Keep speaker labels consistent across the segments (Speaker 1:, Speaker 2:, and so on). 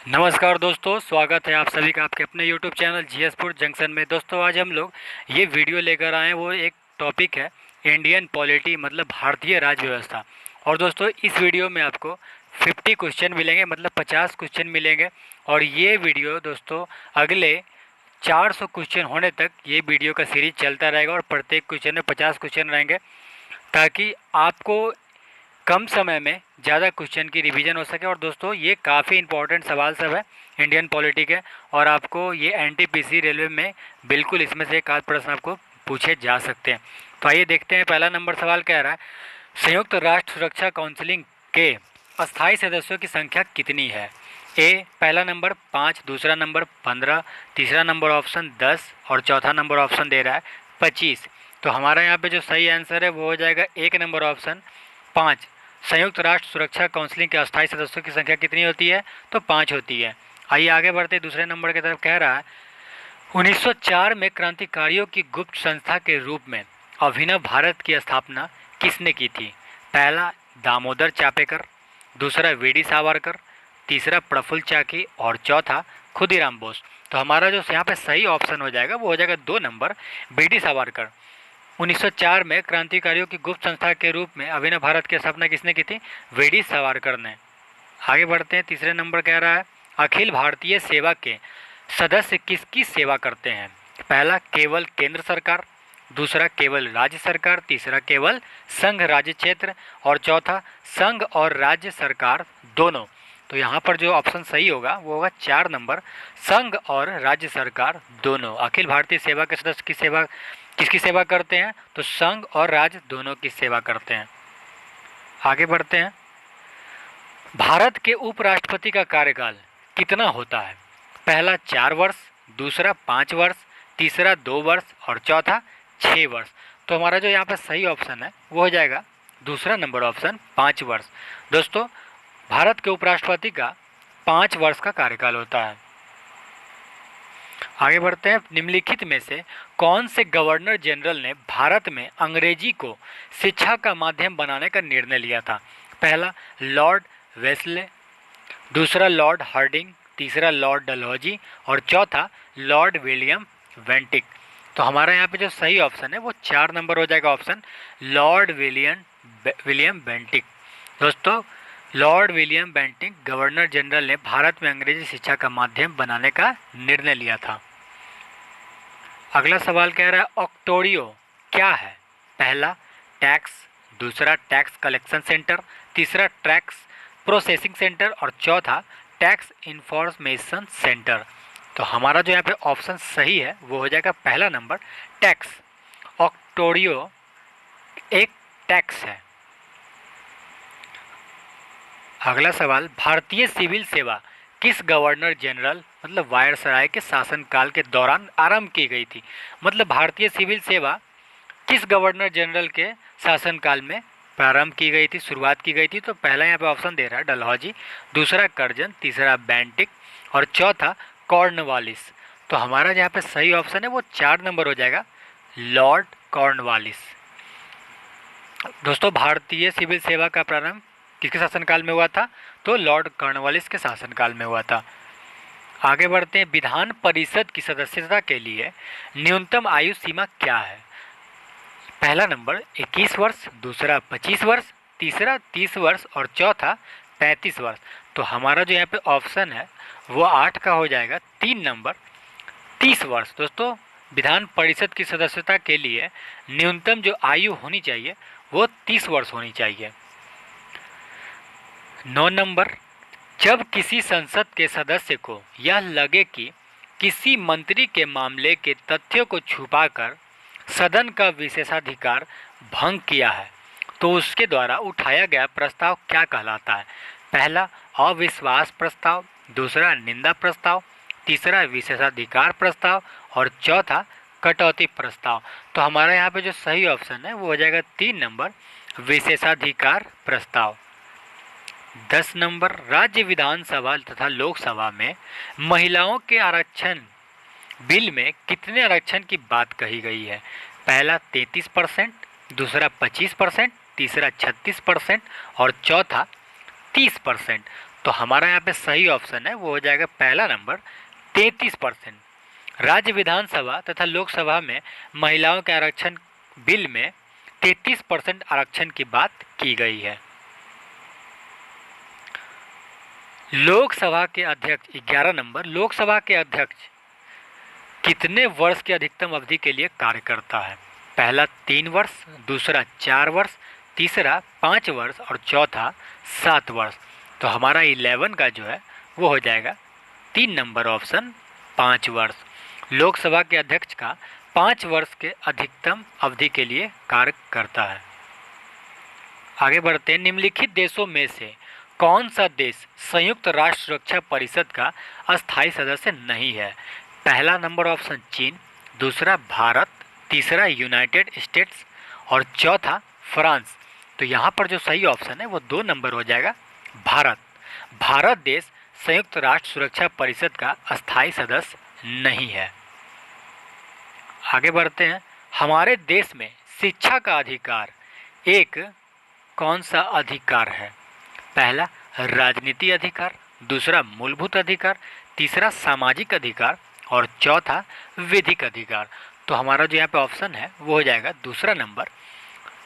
Speaker 1: नमस्कार दोस्तों, स्वागत है आप सभी का आपके अपने YouTube चैनल जीएसपुर जंक्शन में। दोस्तों आज हम लोग ये वीडियो लेकर आए हैं, वो एक टॉपिक है इंडियन पॉलिटी मतलब भारतीय राज्य व्यवस्था। और दोस्तों इस वीडियो में आपको 50 क्वेश्चन मिलेंगे, मतलब 50 क्वेश्चन मिलेंगे। और ये वीडियो दोस्तों अगले 400 क्वेश्चन होने तक ये वीडियो का सीरीज चलता रहेगा और प्रत्येक क्वेश्चन में 50 क्वेश्चन रहेंगे, ताकि आपको कम समय में ज़्यादा क्वेश्चन की रिवीजन हो सके। और दोस्तों ये काफ़ी इंपॉर्टेंट सवाल सब है इंडियन पॉलिटी के, और आपको ये एनटीपीसी रेलवे में बिल्कुल इसमें से एक आध प्रश्न आपको पूछे जा सकते हैं। तो आइए देखते हैं। पहला नंबर सवाल कह रहा है, संयुक्त राष्ट्र सुरक्षा काउंसिल के अस्थायी सदस्यों की संख्या कितनी है? ए पहला नंबर 5, दूसरा नंबर 15, तीसरा नंबर ऑप्शन 10 और चौथा नंबर ऑप्शन दे रहा है 25। तो हमारा यहाँ पे जो सही आंसर है वो हो जाएगा एक नंबर ऑप्शन 5। संयुक्त राष्ट्र सुरक्षा काउंसिल के अस्थायी सदस्यों की संख्या कितनी होती है? तो 5 होती है। आइए आगे बढ़ते दूसरे नंबर की तरफ। कह रहा है 1904 में क्रांतिकारियों की गुप्त संस्था के रूप में अभिनव भारत की स्थापना किसने की थी? पहला दामोदर चापेकर, दूसरा वीडी सावरकर, तीसरा प्रफुल्ल चाकी और चौथा खुदीराम बोस। तो हमारा जो यहाँ पे सही ऑप्शन हो जाएगा वो हो जाएगा 2 नंबर वीडी सावरकर। 1904 में क्रांतिकारियों की गुप्त संस्था के रूप में अभिनव भारत की स्थापना किसने की थी? वीडी सावरकर ने। आगे बढ़ते हैं। तीसरे नंबर कह रहा है अखिल भारतीय सेवा के सदस्य किसकी सेवा करते हैं? पहला केवल केंद्र सरकार, दूसरा केवल राज्य सरकार, तीसरा केवल संघ राज्य क्षेत्र और चौथा संघ और राज्य सरकार दोनों। तो यहाँ पर जो ऑप्शन सही होगा वो होगा 4 नंबर संघ और राज्य सरकार दोनों। अखिल भारतीय सेवा के सदस्य की सेवा किसकी सेवा करते हैं? तो संघ और राज्य दोनों की सेवा करते हैं। आगे बढ़ते हैं। भारत के उपराष्ट्रपति का कार्यकाल कितना होता है? पहला 4 वर्ष, दूसरा 5 वर्ष, तीसरा 2 वर्ष और चौथा 6 वर्ष। तो हमारा जो यहाँ पर सही ऑप्शन है वो हो जाएगा दूसरा नंबर ऑप्शन 5 वर्ष। दोस्तों भारत के उपराष्ट्रपति का 5 वर्ष का कार्यकाल होता है। आगे बढ़ते हैं। निम्नलिखित में से कौन से गवर्नर जनरल ने भारत में अंग्रेजी को शिक्षा का माध्यम बनाने का निर्णय लिया था? पहला लॉर्ड वेस्ले, दूसरा लॉर्ड हार्डिंग, तीसरा लॉर्ड डलहौजी और चौथा लॉर्ड विलियम वेंटिक। तो हमारा यहाँ पे जो सही ऑप्शन है वो 4 नंबर हो जाएगा ऑप्शन लॉर्ड विलियम बेंटिक। दोस्तों Lord William Bentinck governor general ने भारत में अंग्रेजी शिक्षा का माध्यम बनाने का निर्णय लिया था। अगला सवाल कह रहा है ऑक्टोरियो क्या है? पहला टैक्स, दूसरा टैक्स कलेक्शन सेंटर, तीसरा टैक्स प्रोसेसिंग सेंटर और चौथा टैक्स इंफॉर्मेशन सेंटर। तो हमारा जो यहाँ पे ऑप्शन सही है वो हो जाएगा पहला नंबर टैक्स। ऑक्टोरियो एक टैक्स है। अगला सवाल भारतीय सिविल सेवा किस गवर्नर जनरल मतलब वायसराय के शासनकाल के दौरान आरंभ की गई थी? मतलब भारतीय सिविल सेवा किस गवर्नर जनरल के शासनकाल में प्रारंभ की गई थी, शुरुआत की गई थी? तो पहला यहाँ पे ऑप्शन दे रहा है डलहौजी, दूसरा कर्जन, तीसरा बेंटिक और चौथा कॉर्नवालिस। तो हमारा यहाँ पे सही ऑप्शन है वो 4 नंबर हो जाएगा लॉर्ड कॉर्नवालिस। दोस्तों भारतीय सिविल सेवा का प्रारंभ किसके शासनकाल में हुआ था? तो लॉर्ड कॉर्नवालिस के शासनकाल में हुआ था। आगे बढ़ते हैं। विधान परिषद की सदस्यता के लिए न्यूनतम आयु सीमा क्या है? पहला नंबर 21 वर्ष, दूसरा 25 वर्ष, तीसरा 30 वर्ष और चौथा 35 वर्ष। तो हमारा जो यहाँ पे ऑप्शन है वो 8 का हो जाएगा 3 नंबर 30 वर्ष। दोस्तों विधान परिषद की सदस्यता के लिए न्यूनतम जो आयु होनी चाहिए वो 30 वर्ष होनी चाहिए। 9 नंबर जब किसी संसद के सदस्य को यह लगे कि किसी मंत्री के मामले के तथ्यों को छुपाकर सदन का विशेषाधिकार भंग किया है तो उसके द्वारा उठाया गया प्रस्ताव क्या कहलाता है? पहला अविश्वास प्रस्ताव, दूसरा निंदा प्रस्ताव, तीसरा विशेषाधिकार प्रस्ताव और चौथा कटौती प्रस्ताव। तो हमारा यहाँ पे जो सही ऑप्शन है वो हो जाएगा 3 नंबर विशेषाधिकार प्रस्ताव। 10 नंबर राज्य विधानसभा तथा लोकसभा में महिलाओं के आरक्षण बिल में कितने आरक्षण की बात कही गई है? पहला 33%, दूसरा 25%, तीसरा 36% और चौथा 30%। तो हमारा यहाँ पे सही ऑप्शन है वो हो जाएगा पहला नंबर 33%। राज्य विधानसभा तथा लोकसभा में महिलाओं के आरक्षण बिल में 33% आरक्षण की बात की गई है। लोकसभा के अध्यक्ष 11 नंबर, लोकसभा के अध्यक्ष कितने वर्ष की अधिकतम अवधि के लिए कार्य करता है? पहला 3 वर्ष, दूसरा 4 वर्ष, तीसरा 5 वर्ष और चौथा 7 वर्ष। तो हमारा 11 का जो है वो हो जाएगा 3 नंबर ऑप्शन 5 वर्ष। लोकसभा के अध्यक्ष का 5 वर्ष के अधिकतम अवधि के लिए कार्य करता है। आगे बढ़ते हैं। निम्नलिखित देशों में से कौन सा देश संयुक्त राष्ट्र सुरक्षा परिषद का अस्थायी सदस्य नहीं है? पहला नंबर ऑप्शन चीन, दूसरा भारत, तीसरा यूनाइटेड स्टेट्स और चौथा फ्रांस। तो यहाँ पर जो सही ऑप्शन है वो 2 नंबर हो जाएगा भारत। भारत देश संयुक्त राष्ट्र सुरक्षा परिषद का अस्थायी सदस्य नहीं है। आगे बढ़ते हैं। हमारे देश में शिक्षा का अधिकार एक कौन सा अधिकार है? पहला राजनीति अधिकार, दूसरा मूलभूत अधिकार, तीसरा सामाजिक अधिकार और चौथा विधिक अधिकार। तो हमारा जो यहाँ पे ऑप्शन है वो हो जाएगा दूसरा नंबर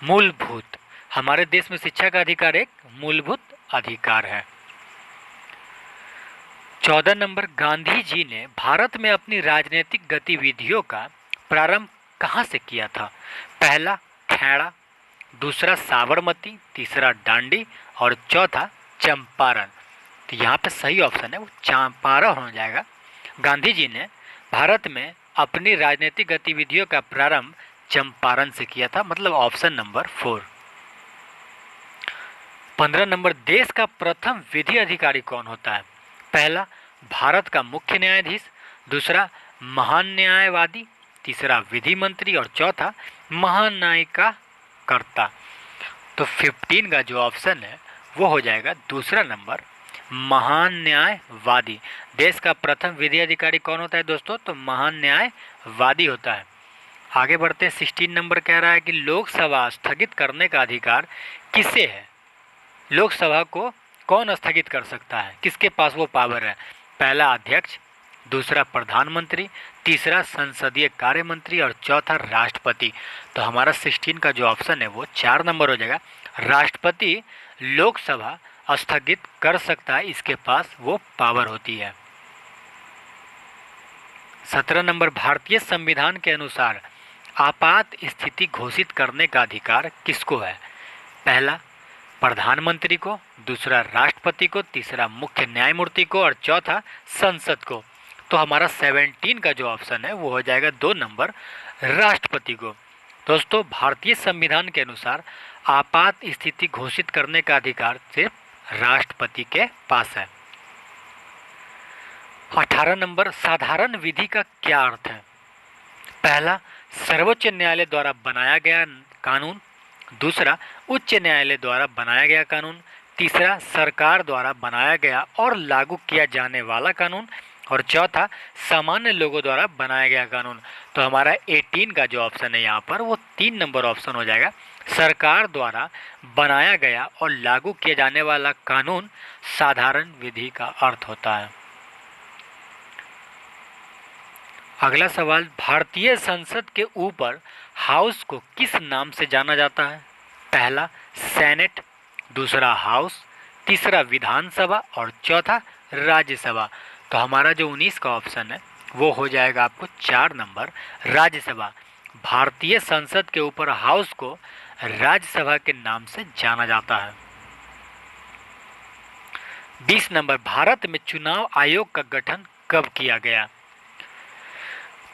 Speaker 1: मूलभूत। हमारे देश में शिक्षा का अधिकार एक मूलभूत अधिकार है। 14 नंबर, गांधी जी ने भारत में अपनी राजनीतिक गतिविधियों का प्रारंभ कहाँ से किया था? पहला खेड़ा, दूसरा साबरमती, तीसरा डांडी और चौथा चंपारण। तो यहाँ पे सही ऑप्शन है वो चंपारण हो जाएगा। गांधी जी ने भारत में अपनी राजनीतिक गतिविधियों का प्रारंभ चंपारण से किया था, मतलब ऑप्शन नंबर 4। 15 नंबर, देश का प्रथम विधि अधिकारी कौन होता है? पहला भारत का मुख्य न्यायाधीश, दूसरा महान न्यायवादी, तीसरा विधि मंत्री और चौथा महान्यायिका। तो 15 का जो ऑप्शन है वो हो जाएगा दूसरा नंबर महान न्यायवादी। देश का प्रथम विधि अधिकारी कौन होता है दोस्तों? तो महान न्यायवादी होता है। आगे बढ़ते हैं। 16 नंबर कह रहा है कि लोकसभा स्थगित करने का अधिकार किसे है? लोकसभा को कौन स्थगित कर सकता है? किसके पास वो पावर है? पहला अध्यक्ष, दूसरा प्रधानमंत्री, तीसरा संसदीय कार्य मंत्री और चौथा राष्ट्रपति। तो हमारा 16 का जो ऑप्शन है वो 4 नंबर हो जाएगा। राष्ट्रपति लोकसभा स्थगित कर सकता है, इसके पास वो पावर होती है। 17 नंबर, भारतीय संविधान के अनुसार आपात स्थिति घोषित करने का अधिकार किसको है? पहला प्रधानमंत्री को, दूसरा राष्ट्रपति को, तीसरा मुख्य न्यायमूर्ति को और चौथा संसद को। तो हमारा 17 का जो ऑप्शन है वो हो जाएगा 2 नंबर राष्ट्रपति को। दोस्तों, भारतीय संविधान के अनुसार आपात स्थिति घोषित करने का अधिकार सिर्फ राष्ट्रपति के पास है। 18 नंबर, साधारण विधि का क्या अर्थ है? पहला सर्वोच्च न्यायालय द्वारा बनाया गया कानून, दूसरा उच्च न्यायालय द्वारा बनाया गया कानून, तीसरा सरकार द्वारा बनाया गया और लागू किया जाने वाला कानून और चौथा सामान्य लोगों द्वारा बनाया गया कानून। तो हमारा 18 का जो ऑप्शन है यहाँ पर वो 3 नंबर ऑप्शन हो जाएगा। सरकार द्वारा बनाया गया और लागू किया जाने वाला कानून साधारण विधि का अर्थ होता है। अगला सवाल, भारतीय संसद के ऊपर हाउस को किस नाम से जाना जाता है? पहला सेनेट, दूसरा हाउस, तीसरा विधानसभा और चौथा राज्यसभा। तो हमारा जो 19 का ऑप्शन है वो हो जाएगा आपको 4 नंबर राज्यसभा। भारतीय संसद के ऊपर हाउस को राज्यसभा के नाम से जाना जाता है। 20 नंबर, भारत में चुनाव आयोग का गठन कब किया गया?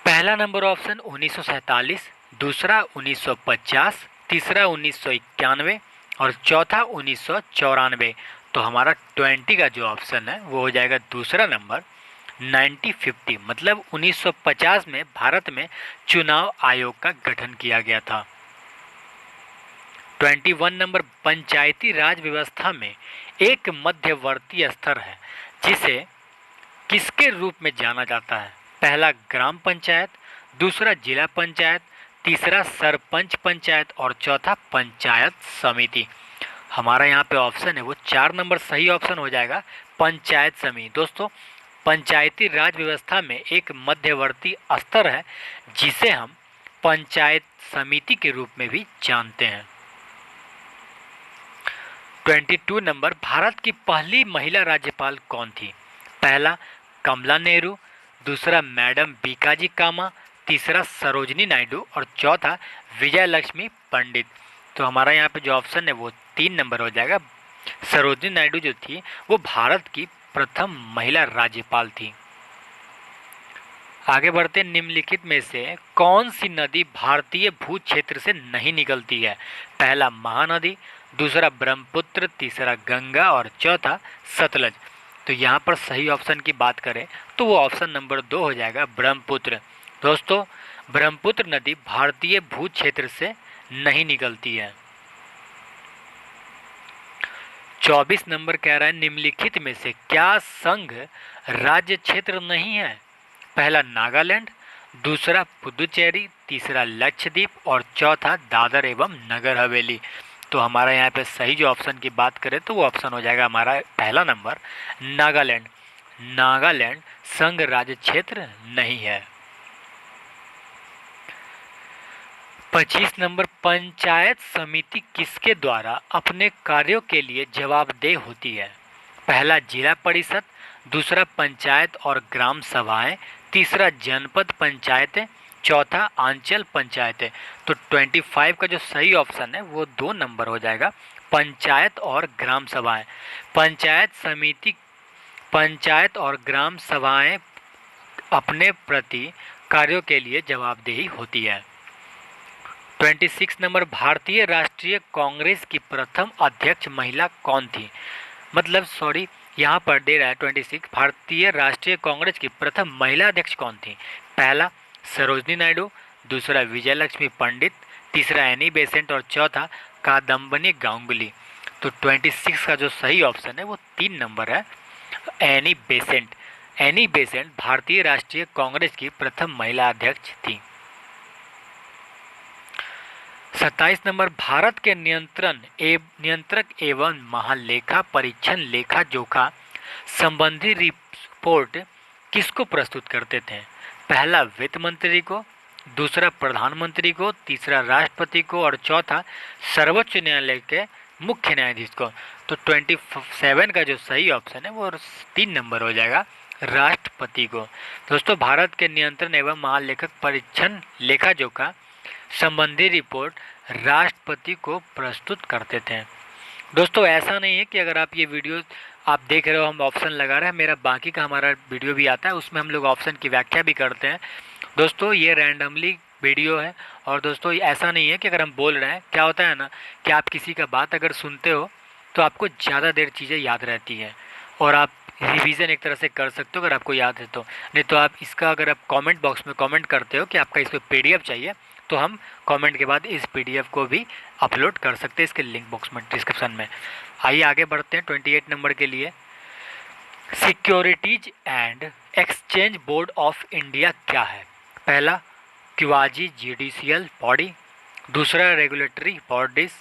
Speaker 1: पहला नंबर ऑप्शन 1947, दूसरा 1950, तीसरा 1991 और चौथा 1994। तो हमारा 20 का जो ऑप्शन है वो हो जाएगा दूसरा नंबर 1950, मतलब 1950 में भारत में चुनाव आयोग का गठन किया गया था। 21 नंबर, पंचायती राज व्यवस्था में एक मध्यवर्ती स्तर है जिसे किसके रूप में जाना जाता है? पहला ग्राम पंचायत, दूसरा जिला पंचायत, तीसरा सरपंच पंचायत और चौथा पंचायत समिति। हमारा यहाँ पे ऑप्शन है वो 4 नंबर सही ऑप्शन हो जाएगा पंचायत समिति। दोस्तों, पंचायती राज व्यवस्था में एक मध्यवर्ती स्तर है जिसे हम पंचायत समिति के रूप में भी जानते हैं। 22 नंबर, भारत की पहली महिला राज्यपाल कौन थी? पहला कमला नेहरू, दूसरा मैडम बीकाजी कामा, तीसरा सरोजनी नायडू और चौथा विजय लक्ष्मी पंडित। तो हमारा यहाँ पे जो ऑप्शन है वो 3 नंबर हो जाएगा। सरोजनी नायडू जो थी वो भारत की प्रथम महिला राज्यपाल थी। आगे बढ़ते, निम्नलिखित में से कौन सी नदी भारतीय भू क्षेत्र से नहीं निकलती है? पहला महानदी, दूसरा ब्रह्मपुत्र, तीसरा गंगा और चौथा सतलज। तो यहाँ पर सही ऑप्शन की बात करें तो वो ऑप्शन नंबर 2 हो जाएगा, ब्रह्मपुत्र। दोस्तों, ब्रह्मपुत्र नदी भारतीय भू क्षेत्र से नहीं निकलती है। 24 नंबर कह रहा है, निम्नलिखित में से क्या संघ राज्य क्षेत्र नहीं है? पहला नागालैंड, दूसरा पुदुचेरी, तीसरा लक्षद्वीप और चौथा दादर एवं नगर हवेली। तो हमारा यहाँ पे सही जो ऑप्शन की बात करें तो वो ऑप्शन हो जाएगा हमारा पहला नंबर, नागालैंड। नागालैंड संघ राज्य क्षेत्र नहीं है। 25 नंबर, पंचायत समिति किसके द्वारा अपने कार्यों के लिए जवाबदेह होती है? पहला जिला परिषद, दूसरा पंचायत और ग्राम सभाएं, तीसरा जनपद पंचायतें, चौथा अंचल पंचायतें। तो 25 का जो सही ऑप्शन है वो 2 नंबर हो जाएगा, पंचायत और ग्राम सभाएं। पंचायत समिति, पंचायत और ग्राम सभाएं अपने प्रति कार्यों के लिए जवाबदेही होती है। 26 नंबर, भारतीय राष्ट्रीय कांग्रेस की प्रथम अध्यक्ष महिला कौन थी? मतलब सॉरी, यहाँ पर दे रहा है 26, भारतीय राष्ट्रीय कांग्रेस की प्रथम महिला अध्यक्ष कौन थी? पहला सरोजनी नायडू, दूसरा विजय लक्ष्मी पंडित, तीसरा एनी बेसेंट और चौथा कादम्बनी गांगुली। तो 26 का जो सही ऑप्शन है वो 3 नंबर है, एनी बेसेंट। एनी बेसेंट भारतीय राष्ट्रीय कांग्रेस की प्रथम महिला अध्यक्ष थी। 27 नंबर, भारत के नियंत्रक एवं महालेखा परीक्षण लेखा जोखा संबंधी रिपोर्ट किसको प्रस्तुत करते थे? पहला वित्त मंत्री को, दूसरा प्रधानमंत्री को, तीसरा राष्ट्रपति को और चौथा सर्वोच्च न्यायालय के मुख्य न्यायाधीश को। तो 27 का जो सही ऑप्शन है वो 3 नंबर हो जाएगा, राष्ट्रपति को। दोस्तों, भारत के नियंत्रण एवं महालेखक परीक्षण लेखा जोखा संबंधी रिपोर्ट राष्ट्रपति को प्रस्तुत करते थे। दोस्तों, ऐसा नहीं है कि अगर आप ये वीडियो आप देख रहे हो हम ऑप्शन लगा रहे हैं, मेरा बाकी का हमारा वीडियो भी आता है उसमें हम लोग ऑप्शन की व्याख्या भी करते हैं। दोस्तों, ये रैंडमली वीडियो है और दोस्तों ऐसा नहीं है कि अगर हम बोल रहे हैं, क्या होता है ना कि आप किसी का बात अगर सुनते हो तो आपको ज़्यादा देर चीज़ें याद रहती हैं और आप रिवीजन एक तरह से कर सकते हो अगर आपको याद है तो। नहीं तो आप इसका अगर आप कमेंट बॉक्स में कमेंट करते हो कि आपका इस पर PDF चाहिए तो हम कमेंट के बाद इस PDF को भी अपलोड कर सकते हैं इसके लिंक बॉक्स में, डिस्क्रिप्शन में। आइए आगे बढ़ते हैं 28 नंबर के लिए। Securities and exchange board of India क्या है? पहला क्वाजी जुडिशियल बॉडी, दूसरा रेगुलेटरी बॉडीज,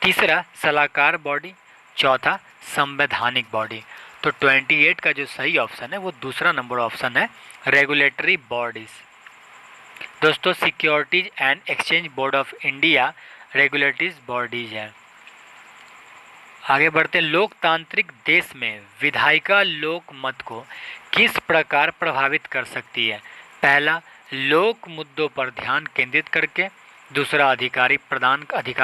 Speaker 1: तीसरा सलाहकार बॉडी, चौथा संवैधानिक बॉडी। तो 28 का जो सही ऑप्शन है वो दूसरा नंबर ऑप्शन है, रेगुलेटरी बॉडीज। दोस्तों, securities and exchange board of India regulatory bodies है। आगे बढ़ते, लोकतांत्रिक देश में विधायिका लोक मत को किस प्रकार प्रभावित कर सकती है? पहला लोक मुद्दों पर ध्यान केंद्रित करके, दूसरा अधिकार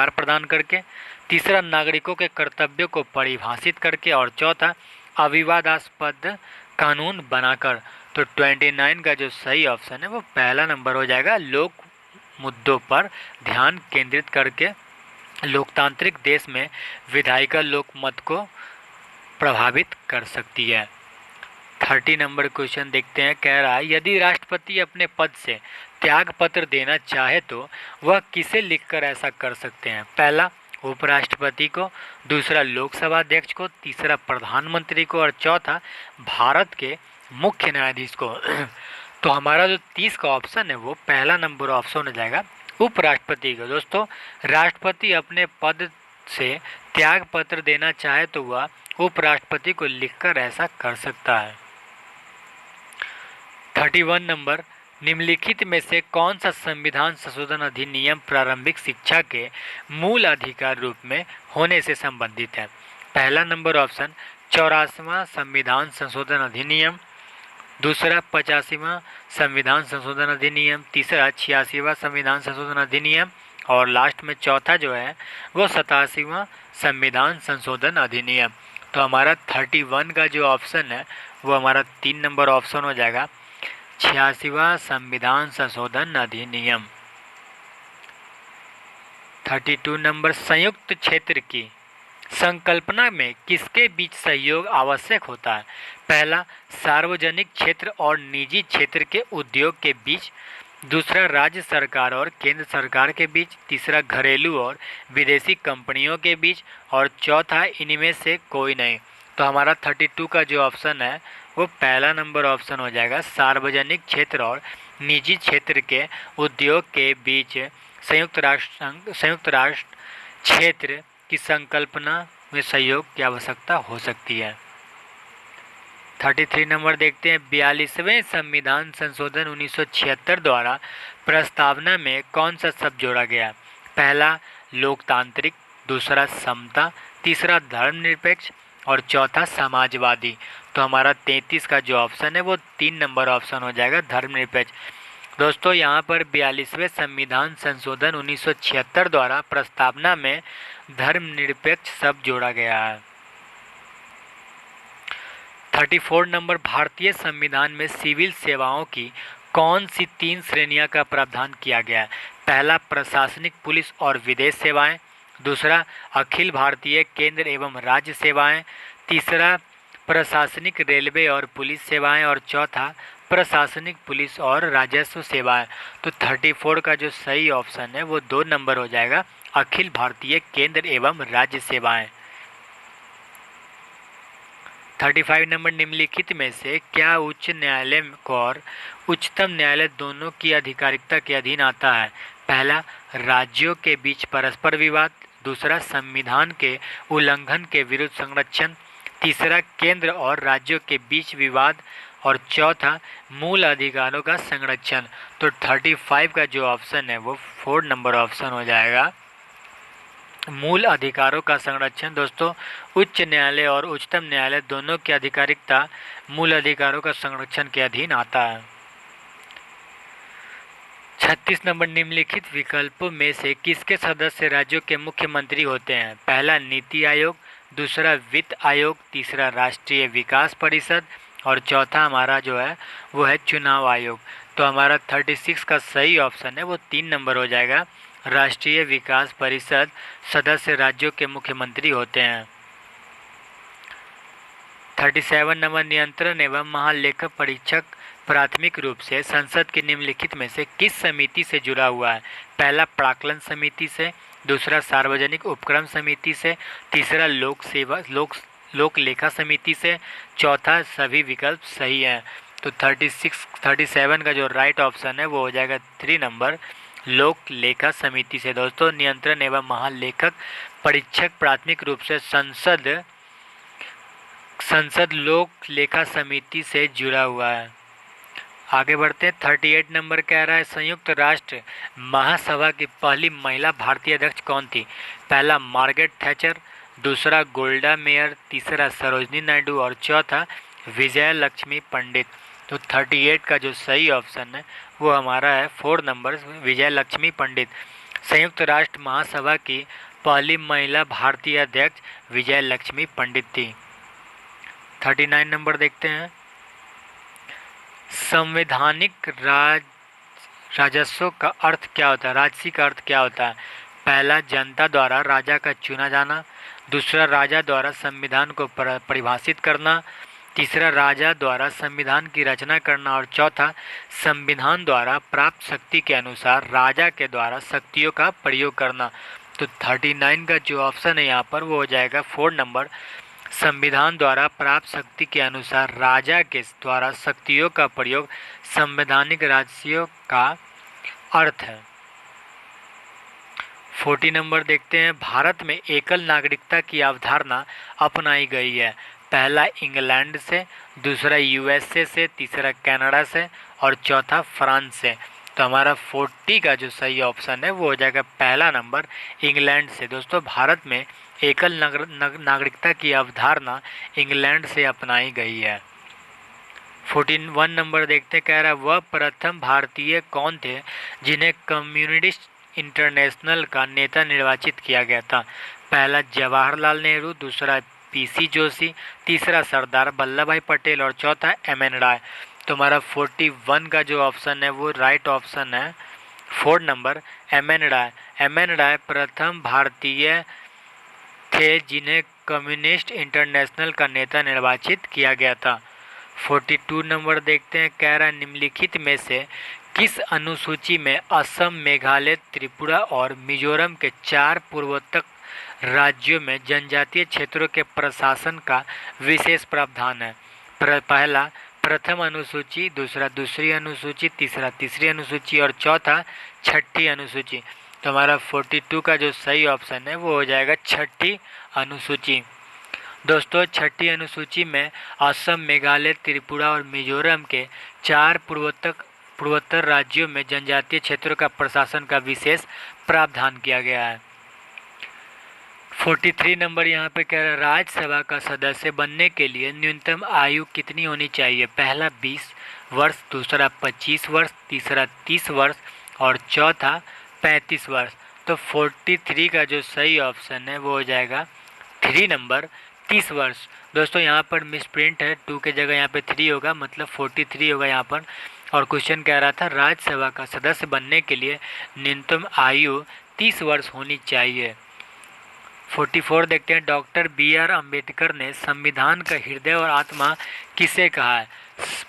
Speaker 1: प्रदान करके, तीसरा नागरिकों के कर्तव्यों को परिभाषित करके और चौथा अविवादास्पद कानून बनाकर। तो 29 का जो सही ऑप्शन है वो पहला नंबर हो जाएगा, लोक मुद्दों पर ध्यान केंद्रित करके लोकतांत्रिक देश में विधायिका लोक मत को प्रभावित कर सकती है। 30 नंबर क्वेश्चन देखते हैं, कह रहा है यदि राष्ट्रपति अपने पद से त्याग पत्र देना चाहे तो वह किसे लिखकर ऐसा कर सकते हैं? पहला उपराष्ट्रपति को, दूसरा लोकसभा अध्यक्ष को, तीसरा प्रधानमंत्री को और चौथा भारत के मुख्य न्यायाधीश को। तो हमारा जो 30 का ऑप्शन है वो पहला नंबर ऑप्शन हो जाएगा, उपराष्ट्रपति को। दोस्तों, राष्ट्रपति अपने पद से त्याग पत्र देना चाहे तो वह उपराष्ट्रपति को लिखकर ऐसा कर सकता है। 31 नंबर, निम्नलिखित में से कौन सा संविधान संशोधन अधिनियम प्रारंभिक शिक्षा के मूल अधिकार रूप में होने से संबंधित है? पहला नंबर ऑप्शन 84वां संविधान संशोधन अधिनियम, दूसरा 85वां संविधान संशोधन अधिनियम, तीसरा 86वां संविधान संशोधन अधिनियम और लास्ट में चौथा जो है वो 87वां संविधान संशोधन अधिनियम। तो हमारा 31 का जो ऑप्शन है वो हमारा 3 नंबर ऑप्शन हो जाएगा, 86वां संविधान संशोधन अधिनियम। 32 नंबर, संयुक्त क्षेत्र की संकल्पना में किसके बीच सहयोग आवश्यक होता है? पहला, सार्वजनिक क्षेत्र और निजी क्षेत्र के उद्योग के बीच, दूसरा राज्य सरकार और केंद्र सरकार के बीच, तीसरा घरेलू और विदेशी कंपनियों के बीच और चौथा इनमें से कोई नहीं। तो हमारा 32 का जो ऑप्शन है वो पहला नंबर ऑप्शन हो जाएगा, सार्वजनिक क्षेत्र और निजी क्षेत्र के उद्योग के बीच संयुक्त राष्ट्र क्षेत्र की संकल्पना में सहयोग की आवश्यकता हो सकती है। 33 नंबर देखते हैं, 42वें संविधान संशोधन 1976 द्वारा प्रस्तावना में कौन सा शब्द जोड़ा गया? पहला लोकतांत्रिक, दूसरा समता, तीसरा धर्मनिरपेक्ष और चौथा समाजवादी। तो हमारा 33 का जो ऑप्शन है वो 3 नंबर ऑप्शन हो जाएगा, धर्मनिरपेक्ष। दोस्तों यहाँ पर 42वें संविधान संशोधन 1976 द्वारा प्रस्तावना में धर्मनिरपेक्ष शब्द जोड़ा गया है। 34 नंबर, भारतीय संविधान में सिविल सेवाओं की कौन सी 3 श्रेणियां का प्रावधान किया गया है? पहला प्रशासनिक, पुलिस और विदेश सेवाएं, दूसरा अखिल भारतीय केंद्र एवं राज्य सेवाएं, तीसरा प्रशासनिक रेलवे और पुलिस सेवाएं और चौथा प्रशासनिक पुलिस और राजस्व सेवाएं। तो 34 का जो सही ऑप्शन है वो 2 नंबर हो जाएगा, अखिल भारतीय केंद्र एवं राज्य सेवाएं। 35 नंबर, निम्नलिखित में से क्या उच्च न्यायालय और उच्चतम न्यायालय दोनों की आधिकारिकता के अधीन आता है? पहला राज्यों के बीच परस्पर विवाद, दूसरा संविधान के उल्लंघन के विरुद्ध संरक्षण, तीसरा केंद्र और राज्यों के बीच विवाद और चौथा मूल अधिकारों का संरक्षण। तो 35 का जो ऑप्शन है वो 4 नंबर ऑप्शन हो जाएगा, मूल अधिकारों का संरक्षण। दोस्तों उच्च न्यायालय और उच्चतम न्यायालय दोनों की आधिकारिकता मूल अधिकारों का संरक्षण के अधीन आता है। 36 नंबर, निम्नलिखित विकल्पों में से किसके सदस्य राज्यों के मुख्यमंत्री होते हैं? पहला नीति आयोग, दूसरा वित्त आयोग, तीसरा राष्ट्रीय विकास परिषद और चौथा हमारा जो है वो है चुनाव आयोग। तो हमारा 36 का सही ऑप्शन है वो 3 नंबर हो जाएगा, राष्ट्रीय विकास परिषद सदस्य राज्यों के मुख्यमंत्री होते हैं। 37 नंबर, नियंत्रण एवं महालेखा परीक्षक प्राथमिक रूप से संसद की निम्नलिखित में से किस समिति से जुड़ा हुआ है? पहला प्राक्कलन समिति से, दूसरा सार्वजनिक उपक्रम समिति से, तीसरा लोक लेखा समिति से, चौथा सभी विकल्प सही हैं। तो 37 का जो राइट ऑप्शन है वो हो जाएगा 3 नंबर, लोक लेखा समिति से। दोस्तों नियंत्रण एवं महालेखक परीक्षक प्राथमिक रूप से संसद लोक लेखा समिति से जुड़ा हुआ है। आगे बढ़ते हैं, 38 नंबर कह रहा है, संयुक्त राष्ट्र महासभा की पहली महिला भारतीय अध्यक्ष कौन थी? पहला मार्गरेट थैचर, दूसरा गोल्डा मेयर, तीसरा सरोजनी नायडू और चौथा विजय लक्ष्मी पंडित। तो 38 का जो सही ऑप्शन है वो हमारा है 4 नंबर, विजय लक्ष्मी पंडित। संयुक्त राष्ट्र महासभा की पहली महिला भारतीय अध्यक्ष विजय लक्ष्मी पंडित थी। 39 नंबर देखते हैं, संवैधानिक राजस्व का अर्थ क्या होता है? राजसी का अर्थ क्या होता है? पहला जनता द्वारा राजा का चुना जाना, दूसरा राजा द्वारा संविधान को परिभाषित करना, तीसरा राजा द्वारा संविधान की रचना करना और चौथा संविधान द्वारा प्राप्त शक्ति के अनुसार राजा के द्वारा शक्तियों का प्रयोग करना। तो 39 का जो ऑप्शन है यहाँ पर वो हो जाएगा 4 नंबर, संविधान द्वारा प्राप्त शक्ति के अनुसार राजा के द्वारा शक्तियों का प्रयोग संवैधानिक राजस्व का अर्थ है। 40 नंबर देखते हैं, भारत में एकल नागरिकता की अवधारणा अपनाई गई है। पहला इंग्लैंड से, दूसरा यूएसए से, तीसरा कनाडा से और चौथा फ्रांस से। तो हमारा 40 का जो सही ऑप्शन है वो हो जाएगा पहला नंबर इंग्लैंड से। दोस्तों भारत में एकल नागरिकता की अवधारणा इंग्लैंड से अपनाई गई है। 41 नंबर देखते कह रहा है, वह प्रथम भारतीय कौन थे जिन्हें कम्युनिस्ट इंटरनेशनल का नेता निर्वाचित किया गया था। पहला जवाहरलाल नेहरू, दूसरा पीसी जोशी, तीसरा सरदार वल्लभ भाई पटेल और चौथा एमएन राय। तो हमारा 41 का जो ऑप्शन है वो राइट ऑप्शन है 4 नंबर एमएन राय। एमएन राय प्रथम भारतीय थे जिन्हें कम्युनिस्ट इंटरनेशनल का नेता निर्वाचित किया गया था। 42 नंबर देखते हैं, कह रहा है निम्नलिखित में से किस अनुसूची में असम, मेघालय, त्रिपुरा और मिजोरम के 4 पूर्वोत्तर राज्यों में जनजातीय क्षेत्रों के प्रशासन का विशेष प्रावधान है। पहला प्रथम अनुसूची, दूसरा दूसरी अनुसूची, तीसरा तीसरी अनुसूची और चौथा छठी अनुसूची। तो हमारा 42 का जो सही ऑप्शन है वो हो जाएगा छठी अनुसूची। दोस्तों छठी अनुसूची में असम, मेघालय, त्रिपुरा और मिजोरम के 4 पूर्वोत्तर राज्यों में जनजातीय क्षेत्रों का प्रशासन का विशेष प्रावधान किया गया है। 43 नंबर यहाँ पे कह रहा है, राज्यसभा का सदस्य बनने के लिए न्यूनतम आयु कितनी होनी चाहिए। पहला 20 वर्ष, दूसरा 25 वर्ष, तीसरा 30 वर्ष और चौथा 35 वर्ष। तो 43 का जो सही ऑप्शन है वो हो जाएगा 3 नंबर 30 वर्ष। दोस्तों यहाँ पर मिस प्रिंट है, 2 के जगह यहाँ पे 3 होगा, मतलब 43 होगा यहाँ पर। और क्वेश्चन कह रहा था राज्यसभा का सदस्य बनने के लिए न्यूनतम आयु 30 वर्ष होनी चाहिए। 44 देखते हैं, डॉक्टर बी.आर. अम्बेडकर ने संविधान का हृदय और आत्मा किसे कहा है।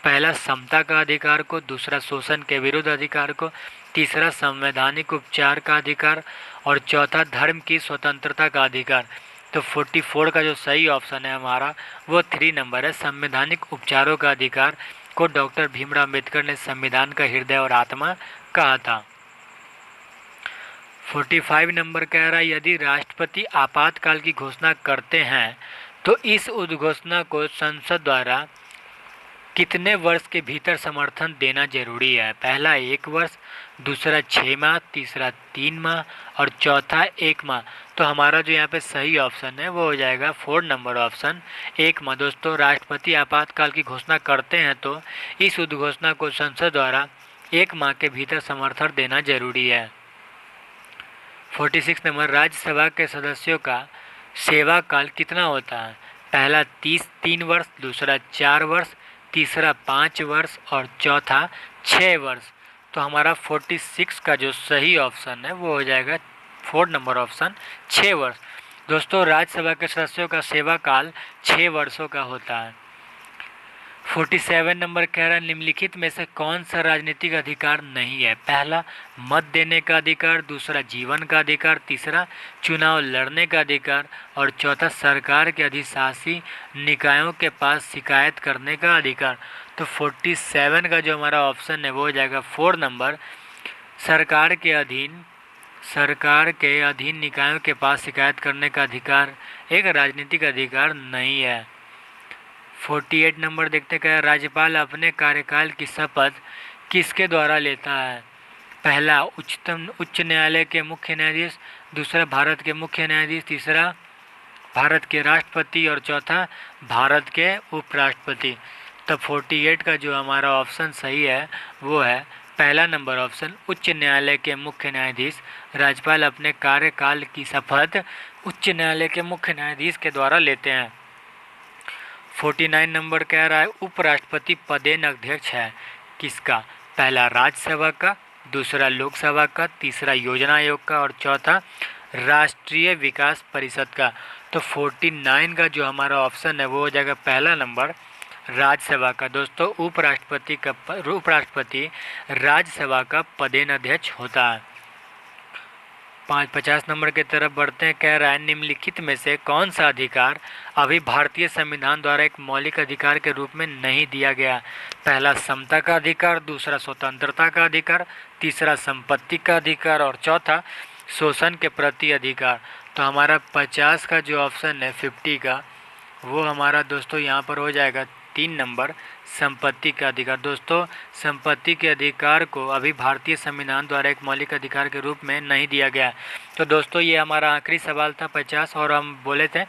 Speaker 1: पहला समता का अधिकार को, दूसरा शोषण के विरुद्ध अधिकार को, तीसरा संवैधानिक उपचार का अधिकार और चौथा धर्म की स्वतंत्रता का अधिकार। तो 44 का जो सही ऑप्शन है हमारा वो 3 नंबर है, संवैधानिक उपचारों का अधिकार को डॉक्टर भीमराव अम्बेडकर ने संविधान का हृदय और आत्मा कहा था। 45 नंबर कह रहा है, यदि राष्ट्रपति आपातकाल की घोषणा करते हैं तो इस उद्घोषणा को संसद द्वारा कितने वर्ष के भीतर समर्थन देना जरूरी है। पहला 1 वर्ष, दूसरा 6 माह, तीसरा 3 माह और चौथा 1 माह। तो हमारा जो यहाँ पे सही ऑप्शन है वो हो जाएगा 4 नंबर ऑप्शन 1 माह। दोस्तों राष्ट्रपति आपातकाल की घोषणा करते हैं तो इस उद्घोषणा को संसद द्वारा 1 माह के भीतर समर्थन देना जरूरी है। 46 नंबर, राज्यसभा के सदस्यों का सेवा काल कितना होता है। पहला 3 वर्ष, दूसरा 4 वर्ष, तीसरा 5 वर्ष और चौथा 6 वर्ष। तो हमारा 46 का जो सही ऑप्शन है वो हो जाएगा 4 नंबर ऑप्शन 6 वर्ष। दोस्तों राज्यसभा के सदस्यों का सेवा काल 6 वर्षों का होता है। 47 नंबर कह रहा है, निम्नलिखित में से कौन सा राजनीतिक अधिकार नहीं है। पहला मत देने का अधिकार, दूसरा जीवन का अधिकार, तीसरा चुनाव लड़ने का अधिकार और चौथा सरकार के अधिशासी निकायों के पास शिकायत करने का अधिकार। तो 47 का जो हमारा ऑप्शन है वो हो जाएगा 4 नंबर, सरकार के अधीन निकायों के पास शिकायत करने का अधिकार एक राजनीतिक अधिकार नहीं है। 48 नंबर देखते हैं, राज्यपाल अपने कार्यकाल की शपथ किसके द्वारा लेता है। पहला उच्च न्यायालय के मुख्य न्यायाधीश, दूसरा भारत के मुख्य न्यायाधीश, तीसरा भारत के राष्ट्रपति और चौथा भारत के उपराष्ट्रपति। तो 48 का जो हमारा ऑप्शन सही है वो है पहला नंबर ऑप्शन, उच्च न्यायालय के मुख्य न्यायाधीश। राज्यपाल अपने कार्यकाल की शपथ उच्च न्यायालय के मुख्य न्यायाधीश के द्वारा लेते हैं। 49 नंबर कह रहा है, उपराष्ट्रपति पदेन अध्यक्ष है किसका। पहला राज्यसभा का, दूसरा लोकसभा का, तीसरा योजना आयोग का और चौथा राष्ट्रीय विकास परिषद का। तो 49 का जो हमारा ऑप्शन है वो हो जाएगा पहला नंबर राज्यसभा का। दोस्तों उपराष्ट्रपति राज्यसभा का पदेन अध्यक्ष होता है। 50 नंबर की तरफ बढ़ते हैं, कह रहा है निम्नलिखित में से कौन सा अधिकार अभी भारतीय संविधान द्वारा एक मौलिक अधिकार के रूप में नहीं दिया गया। पहला समता का अधिकार, दूसरा स्वतंत्रता का अधिकार, तीसरा संपत्ति का अधिकार और चौथा शोषण के प्रति अधिकार। तो हमारा 50 का जो ऑप्शन है 50 का, वो हमारा दोस्तों यहाँ पर हो जाएगा 3 नंबर, संपत्ति का अधिकार। दोस्तों संपत्ति के अधिकार को अभी भारतीय संविधान द्वारा एक मौलिक अधिकार के रूप में नहीं दिया गया है। तो दोस्तों ये हमारा आखिरी सवाल था 50, और हम बोले थे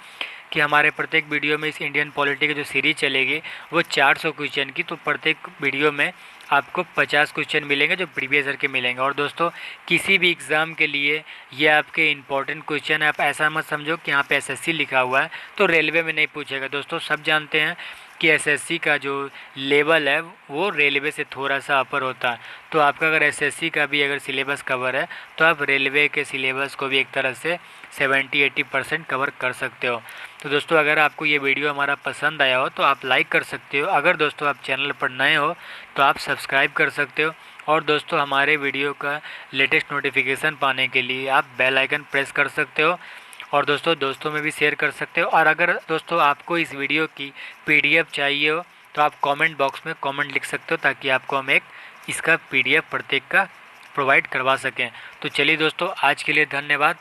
Speaker 1: कि हमारे प्रत्येक वीडियो में इस इंडियन पॉलिटी की जो सीरीज चलेगी वो 400 क्वेश्चन की, तो प्रत्येक वीडियो में आपको 50 क्वेश्चन मिलेंगे जो प्रीवियस ईयर के मिलेंगे। और दोस्तों किसी भी एग्ज़ाम के लिए ये आपके इंपॉर्टेंट क्वेश्चन है, आप ऐसा मत समझो कि यहाँ पे एसएससी लिखा हुआ है तो रेलवे में नहीं पूछेगा। दोस्तों सब जानते हैं कि एसएससी का जो लेवल है वो रेलवे से थोड़ा सा अपर होता है। तो आपका अगर एसएससी का भी अगर सिलेबस कवर है तो आप रेलवे के सिलेबस को भी एक तरह से 70-80% कवर कर सकते हो। तो दोस्तों अगर आपको ये वीडियो हमारा पसंद आया हो तो आप लाइक कर सकते हो। अगर दोस्तों आप चैनल पर नए हो तो आप सब्सक्राइब कर सकते हो। और दोस्तों हमारे वीडियो का लेटेस्ट नोटिफिकेशन पाने के लिए आप बेल आइकन प्रेस कर सकते हो, और दोस्तों में भी शेयर कर सकते हो। और अगर दोस्तों आपको इस वीडियो की पीडीएफ चाहिए हो तो आप कमेंट बॉक्स में कमेंट लिख सकते हो, ताकि आपको हम एक इसका पीडीएफ प्रत्येक का प्रोवाइड करवा सकें। तो चलिए दोस्तों आज के लिए धन्यवाद।